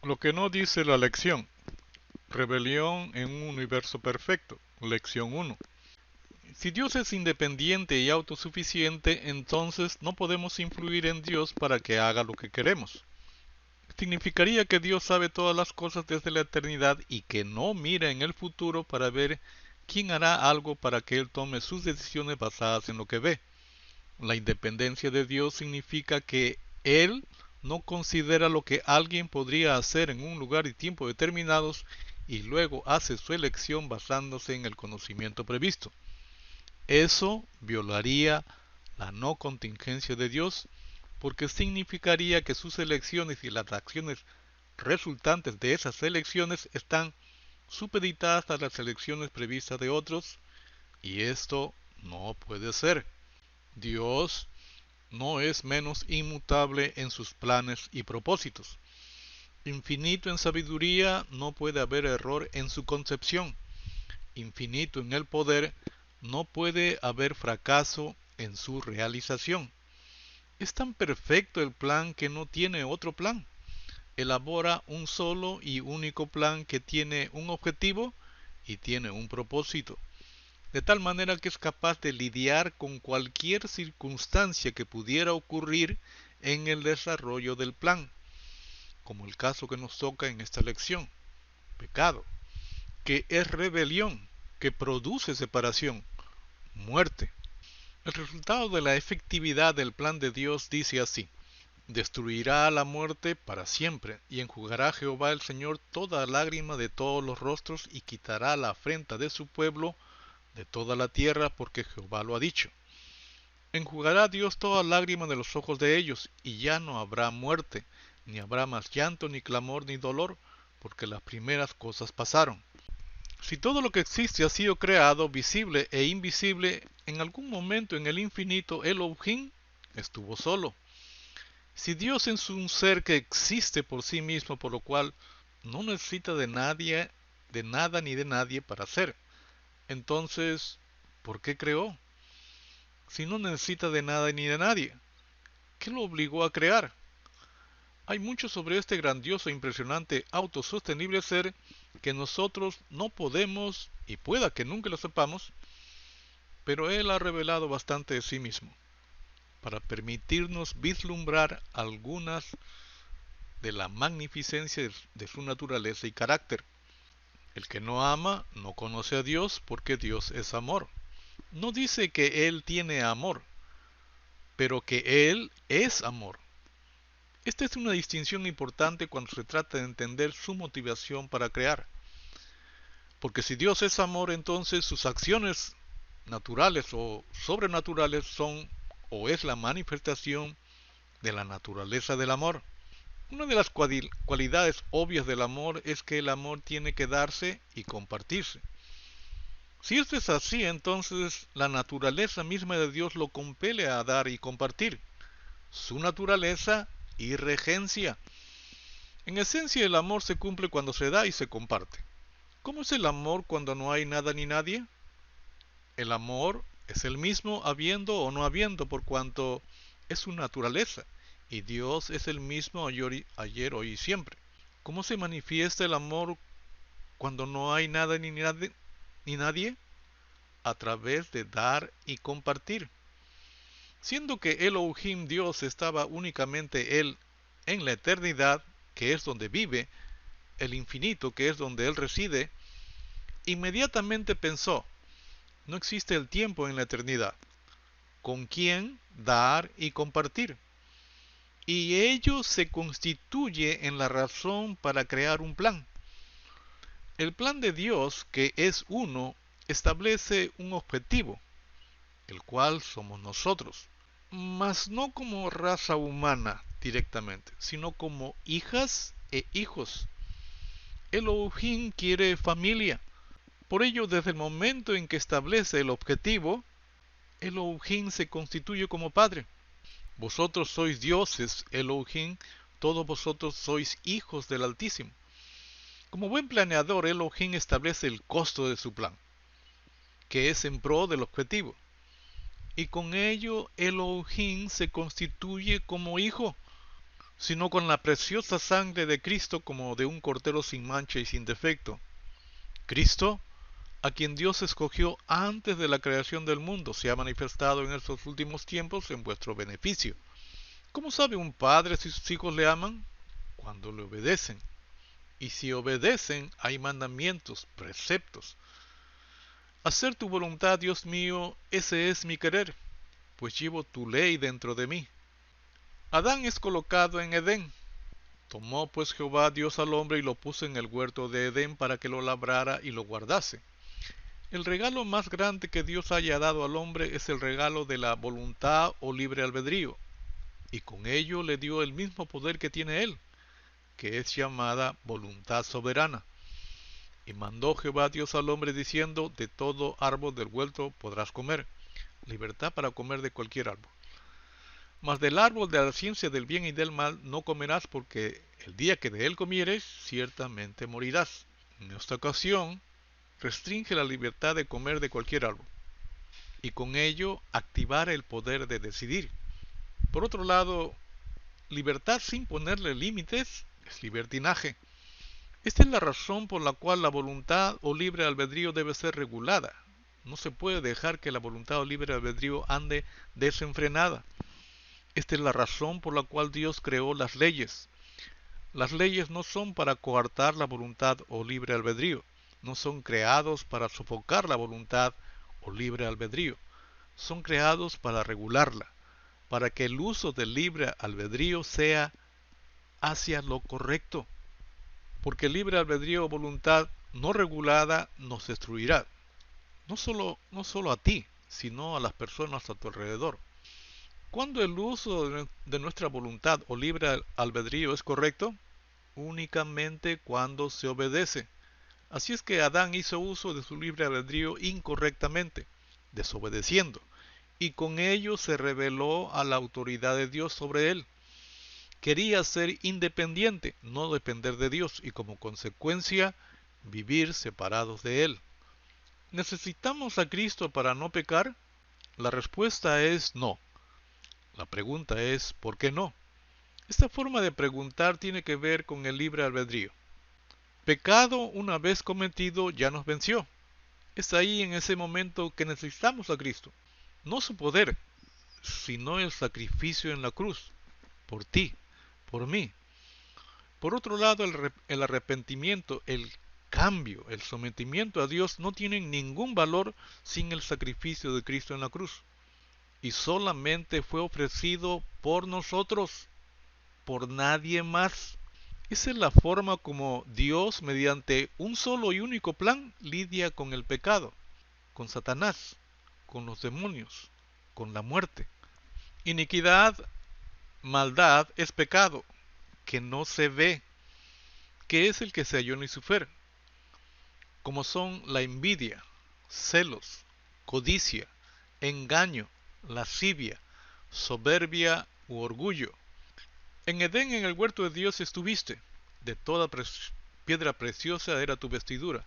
Lo que no dice la lección. Rebelión en un universo perfecto. Lección 1. Si Dios es independiente y autosuficiente, entonces no podemos influir en Dios para que haga lo que queremos. Significaría que Dios sabe todas las cosas desde la eternidad y que no mira en el futuro para ver quién hará algo para que Él tome sus decisiones basadas en lo que ve. La independencia de Dios significa que Él no considera lo que alguien podría hacer en un lugar y tiempo determinados y luego hace su elección basándose en el conocimiento previsto. Eso violaría la no contingencia de Dios porque significaría que sus elecciones y las acciones resultantes de esas elecciones están supeditadas a las elecciones previstas de otros y esto no puede ser. Dios no es menos inmutable en sus planes y propósitos. Infinito en sabiduría, no puede haber error en su concepción. Infinito en el poder, no puede haber fracaso en su realización. Es tan perfecto el plan que no tiene otro plan. Elabora un solo y único plan que tiene un objetivo y tiene un propósito, de tal manera que es capaz de lidiar con cualquier circunstancia que pudiera ocurrir en el desarrollo del plan, como el caso que nos toca en esta lección, pecado, que es rebelión, que produce separación, muerte. El resultado de la efectividad del plan de Dios dice así: destruirá a la muerte para siempre, y enjugará Jehová el Señor toda lágrima de todos los rostros, y quitará la afrenta de su pueblo de toda la tierra, porque Jehová lo ha dicho. Enjugará Dios toda lágrima de los ojos de ellos, y ya no habrá muerte, ni habrá más llanto, ni clamor, ni dolor, porque las primeras cosas pasaron. Si todo lo que existe ha sido creado, visible e invisible, en algún momento en el infinito Elohim estuvo solo. Si Dios es un ser que existe por sí mismo, por lo cual no necesita de nadie, de nada ni de nadie para ser, entonces, ¿por qué creó? Si no necesita de nada ni de nadie, ¿qué lo obligó a crear? Hay mucho sobre este grandioso e impresionante autosostenible ser que nosotros no podemos, y pueda que nunca lo sepamos, pero Él ha revelado bastante de sí mismo, para permitirnos vislumbrar algunas de la magnificencia de su naturaleza y carácter. El que no ama no conoce a Dios, porque Dios es amor. No dice que Él tiene amor, pero que Él es amor. Esta es una distinción importante cuando se trata de entender su motivación para crear. Porque si Dios es amor, entonces sus acciones naturales o sobrenaturales son o es la manifestación de la naturaleza del amor. Una de las cualidades obvias del amor es que el amor tiene que darse y compartirse. Si esto es así, entonces la naturaleza misma de Dios lo compele a dar y compartir. Su naturaleza y regencia. En esencia, el amor se cumple cuando se da y se comparte. ¿Cómo es el amor cuando no hay nada ni nadie? El amor es el mismo habiendo o no habiendo, por cuanto es su naturaleza, y Dios es el mismo ayer, hoy y siempre. ¿Cómo se manifiesta el amor cuando no hay nada ni nadie? A través de dar y compartir. Siendo que Elohim Dios estaba únicamente Él en la eternidad, que es donde vive, el infinito, que es donde Él reside, inmediatamente pensó: no existe el tiempo en la eternidad. ¿Con quién dar y compartir? Y ello se constituye en la razón para crear un plan. El plan de Dios, que es uno, establece un objetivo, el cual somos nosotros, mas no como raza humana directamente, sino como hijas e hijos. Elohim quiere familia. Por ello, desde el momento en que establece el objetivo, Elohim se constituye como padre. Vosotros sois dioses, Elohim, todos vosotros sois hijos del Altísimo. Como buen planeador, Elohim establece el costo de su plan, que es en pro del objetivo. Y con ello Elohim se constituye como hijo. sino con la preciosa sangre de Cristo como de un cordero sin mancha y sin defecto. Cristo, a quien Dios escogió antes de la creación del mundo, se ha manifestado en estos últimos tiempos en vuestro beneficio. ¿Cómo sabe un padre si sus hijos le aman? Cuando le obedecen. Y si obedecen, hay mandamientos, preceptos. Hacer tu voluntad, Dios mío, ese es mi querer, pues llevo tu ley dentro de mí. Adán es colocado en Edén. Tomó pues Jehová Dios al hombre y lo puso en el huerto de Edén para que lo labrara y lo guardase. El regalo más grande que Dios haya dado al hombre es el regalo de la voluntad o libre albedrío, y con ello le dio el mismo poder que tiene él, que es llamada voluntad soberana. Y mandó Jehová Dios al hombre diciendo, de todo árbol del huerto podrás comer, libertad para comer de cualquier árbol. Mas del árbol de la ciencia del bien y del mal no comerás, porque el día que de él comieres, ciertamente morirás. En esta ocasión, restringe la libertad de comer de cualquier árbol, y con ello activar el poder de decidir. Por otro lado, libertad sin ponerle límites es libertinaje. Esta es la razón por la cual la voluntad o libre albedrío debe ser regulada. No se puede dejar que la voluntad o libre albedrío ande desenfrenada. Esta es la razón por la cual Dios creó las leyes. Las leyes no son para coartar la voluntad o libre albedrío. No son creados para sofocar la voluntad o libre albedrío. Son creados para regularla, para que el uso del libre albedrío sea hacia lo correcto. Porque el libre albedrío o voluntad no regulada nos destruirá. No solo a ti, sino a las personas a tu alrededor. ¿Cuándo el uso de nuestra voluntad o libre albedrío es correcto? Únicamente cuando se obedece. Así es que Adán hizo uso de su libre albedrío incorrectamente, desobedeciendo, y con ello se rebeló a la autoridad de Dios sobre él. Quería ser independiente, no depender de Dios, y como consecuencia, vivir separados de él. ¿Necesitamos a Cristo para no pecar? La respuesta es no. La pregunta es ¿por qué no? Esta forma de preguntar tiene que ver con el libre albedrío. Pecado una vez cometido ya nos venció. Es ahí en ese momento que necesitamos a Cristo. No su poder, sino el sacrificio en la cruz. Por ti, por mí. Por otro lado, el arrepentimiento, el cambio, el sometimiento a Dios no tienen ningún valor sin el sacrificio de Cristo en la cruz. Y solamente fue ofrecido por nosotros, por nadie más. Esa es la forma como Dios, mediante un solo y único plan, lidia con el pecado, con Satanás, con los demonios, con la muerte. Iniquidad, maldad es pecado, que no se ve, que es el que se halló en Lucifer, como son la envidia, celos, codicia, engaño, lascivia, soberbia u orgullo. En Edén, en el huerto de Dios estuviste. De toda piedra preciosa era tu vestidura,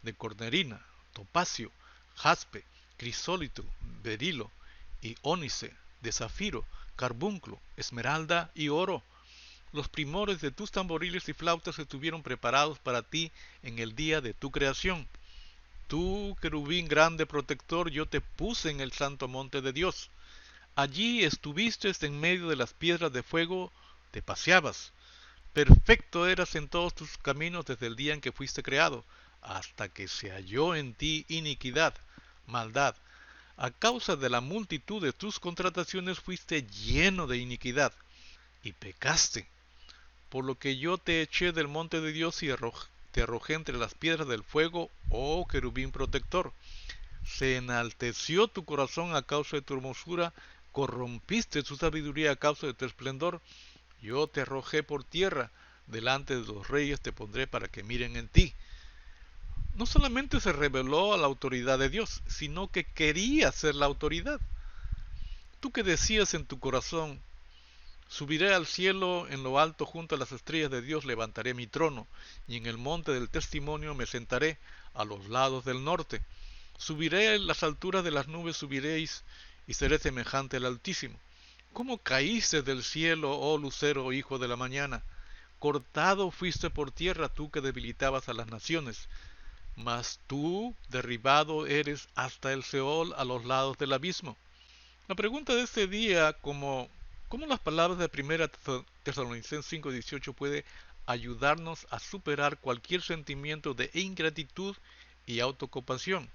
de cornerina, topacio, jaspe, crisólito, berilo y ónice, de zafiro, carbunclo, esmeralda y oro. Los primores de tus tamboriles y flautas estuvieron preparados para ti en el día de tu creación. Tú, querubín grande protector, yo te puse en el santo monte de Dios. Allí estuviste en medio de las piedras de fuego, te paseabas. Perfecto eras en todos tus caminos desde el día en que fuiste creado, hasta que se halló en ti iniquidad, maldad. A causa de la multitud de tus contrataciones fuiste lleno de iniquidad, y pecaste. Por lo que yo te eché del monte de Dios y te arrojé entre las piedras del fuego, oh querubín protector. Se enalteció tu corazón a causa de tu hermosura, corrompiste tu sabiduría a causa de tu esplendor. Yo te arrojé por tierra, delante de los reyes te pondré para que miren en ti. No solamente se rebeló a la autoridad de Dios, sino que quería ser la autoridad. Tú que decías en tu corazón, subiré al cielo, en lo alto junto a las estrellas de Dios levantaré mi trono, y en el monte del testimonio me sentaré a los lados del norte. Subiré a las alturas de las nubes, subiréis, y seré semejante al Altísimo. ¿Cómo caíste del cielo, oh lucero, hijo de la mañana? Cortado fuiste por tierra tú que debilitabas a las naciones. Mas tú derribado eres hasta el Seol a los lados del abismo. La pregunta de este día, ¿cómo las palabras de 1 Tesalonicenses 5:18 puede ayudarnos a superar cualquier sentimiento de ingratitud y autocompasión,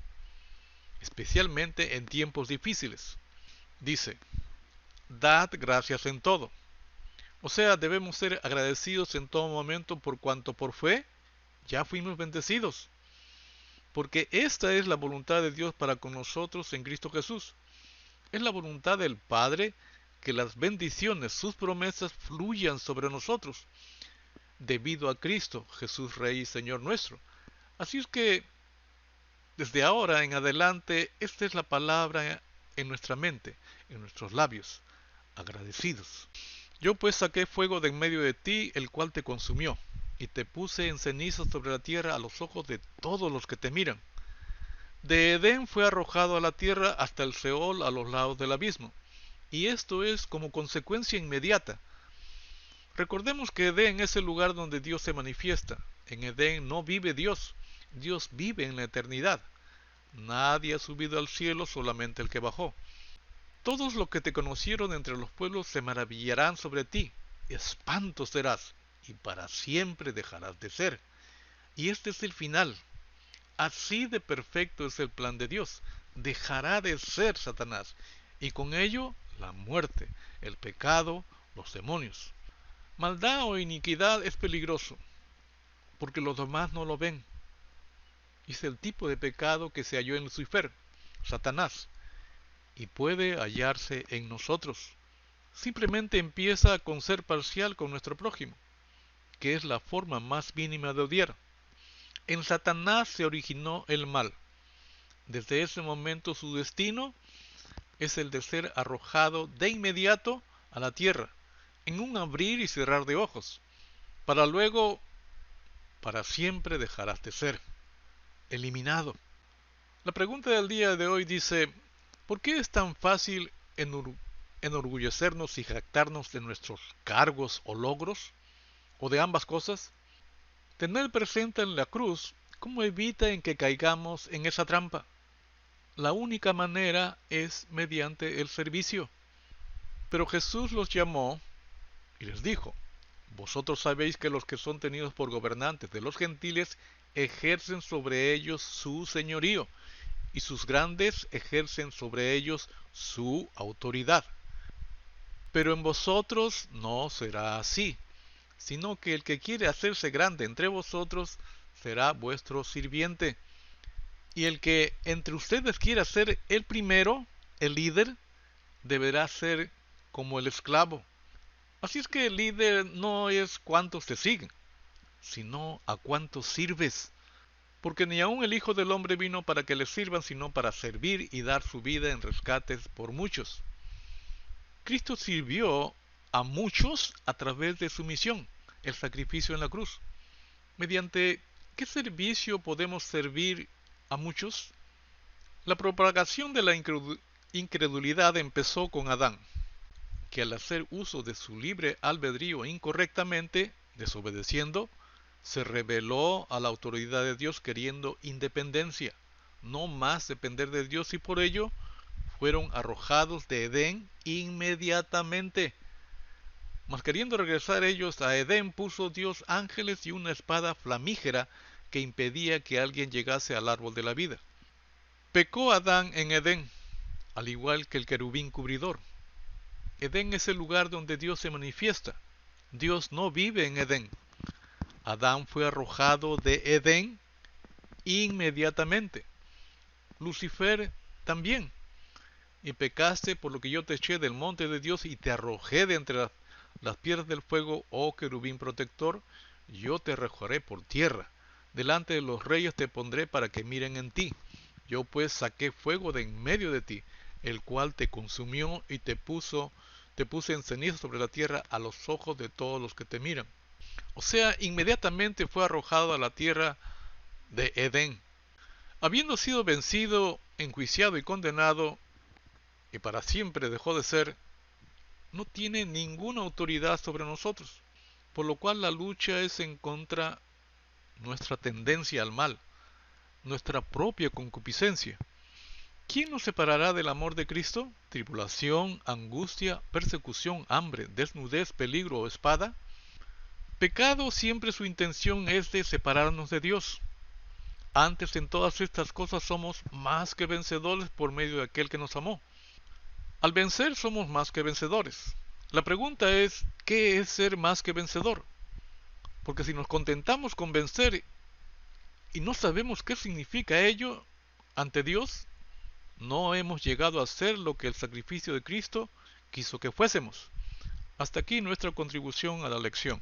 especialmente en tiempos difíciles? Dice, dad gracias en todo. O sea, debemos ser agradecidos en todo momento por cuanto por fe ya fuimos bendecidos. Porque esta es la voluntad de Dios para con nosotros en Cristo Jesús. Es la voluntad del Padre que las bendiciones, sus promesas, fluyan sobre nosotros, debido a Cristo, Jesús Rey y Señor nuestro. Así es que, desde ahora en adelante, esta es la palabra en nuestra mente, en nuestros labios, agradecidos. Yo pues saqué fuego de en medio de ti, el cual te consumió, y te puse en ceniza sobre la tierra a los ojos de todos los que te miran. De Edén fue arrojado a la tierra hasta el Seol a los lados del abismo. Y esto es como consecuencia inmediata. Recordemos que Edén es el lugar donde Dios se manifiesta. En Edén no vive Dios. Dios vive en la eternidad. Nadie ha subido al cielo, solamente el que bajó. Todos los que te conocieron entre los pueblos se maravillarán sobre ti. Espanto serás, y para siempre dejarás de ser. Y este es el final. Así de perfecto es el plan de Dios. Dejará de ser Satanás, y con ello la muerte, el pecado, los demonios. Maldad o iniquidad es peligroso, porque los demás no lo ven. Es el tipo de pecado que se halló en Lucifer, Satanás, y puede hallarse en nosotros. Simplemente empieza con ser parcial con nuestro prójimo, que es la forma más mínima de odiar. En Satanás se originó el mal. Desde ese momento su destino es el de ser arrojado de inmediato a la tierra, en un abrir y cerrar de ojos, para luego, para siempre dejarás de ser, eliminado. La pregunta del día de hoy dice, ¿por qué es tan fácil enorgullecernos y jactarnos de nuestros cargos o logros, o de ambas cosas? Tener presente en la cruz cómo evita en que caigamos en esa trampa. La única manera es mediante el servicio. Pero Jesús los llamó y les dijo, vosotros sabéis que los que son tenidos por gobernantes de los gentiles ejercen sobre ellos su señorío, y sus grandes ejercen sobre ellos su autoridad. Pero en vosotros no será así, sino que el que quiere hacerse grande entre vosotros será vuestro sirviente. Y el que entre ustedes quiera ser el primero, el líder, deberá ser como el esclavo. Así es que el líder no es cuántos te siguen, sino a cuántos sirves. Porque ni aun el Hijo del Hombre vino para que le sirvan, sino para servir y dar su vida en rescates por muchos. Cristo sirvió a muchos a través de su misión, el sacrificio en la cruz. ¿Mediante qué servicio podemos servir a muchos? La propagación de la incredulidad empezó con Adán, que al hacer uso de su libre albedrío incorrectamente, desobedeciendo, se rebeló a la autoridad de Dios queriendo independencia, no más depender de Dios, y por ello fueron arrojados de Edén inmediatamente. Mas queriendo regresar ellos a Edén, puso Dios ángeles y una espada flamígera que impedía que alguien llegase al árbol de la vida. Pecó Adán en Edén, al igual que el querubín cubridor. Edén es el lugar donde Dios se manifiesta. Dios no vive en Edén. Adán fue arrojado de Edén inmediatamente. Lucifer también. Y pecaste por lo que yo te eché del monte de Dios y te arrojé de entre las piedras del fuego, oh querubín protector. Yo te arrojaré por tierra. Delante de los reyes te pondré para que miren en ti. Yo pues saqué fuego de en medio de ti, el cual te consumió y te puse en ceniza sobre la tierra a los ojos de todos los que te miran. O sea, inmediatamente fue arrojado a la tierra de Edén. Habiendo sido vencido, enjuiciado y condenado, y para siempre dejó de ser, no tiene ninguna autoridad sobre nosotros, por lo cual la lucha es en contra nuestra tendencia al mal, nuestra propia concupiscencia. ¿Quién nos separará del amor de Cristo? ¿Tribulación, angustia, persecución, hambre, desnudez, peligro o espada? Pecado siempre su intención es de separarnos de Dios. Antes en todas estas cosas somos más que vencedores por medio de aquel que nos amó. Al vencer somos más que vencedores. La pregunta es, ¿qué es ser más que vencedor? Porque si nos contentamos con vencer y no sabemos qué significa ello ante Dios, no hemos llegado a ser lo que el sacrificio de Cristo quiso que fuésemos. Hasta aquí nuestra contribución a la lección.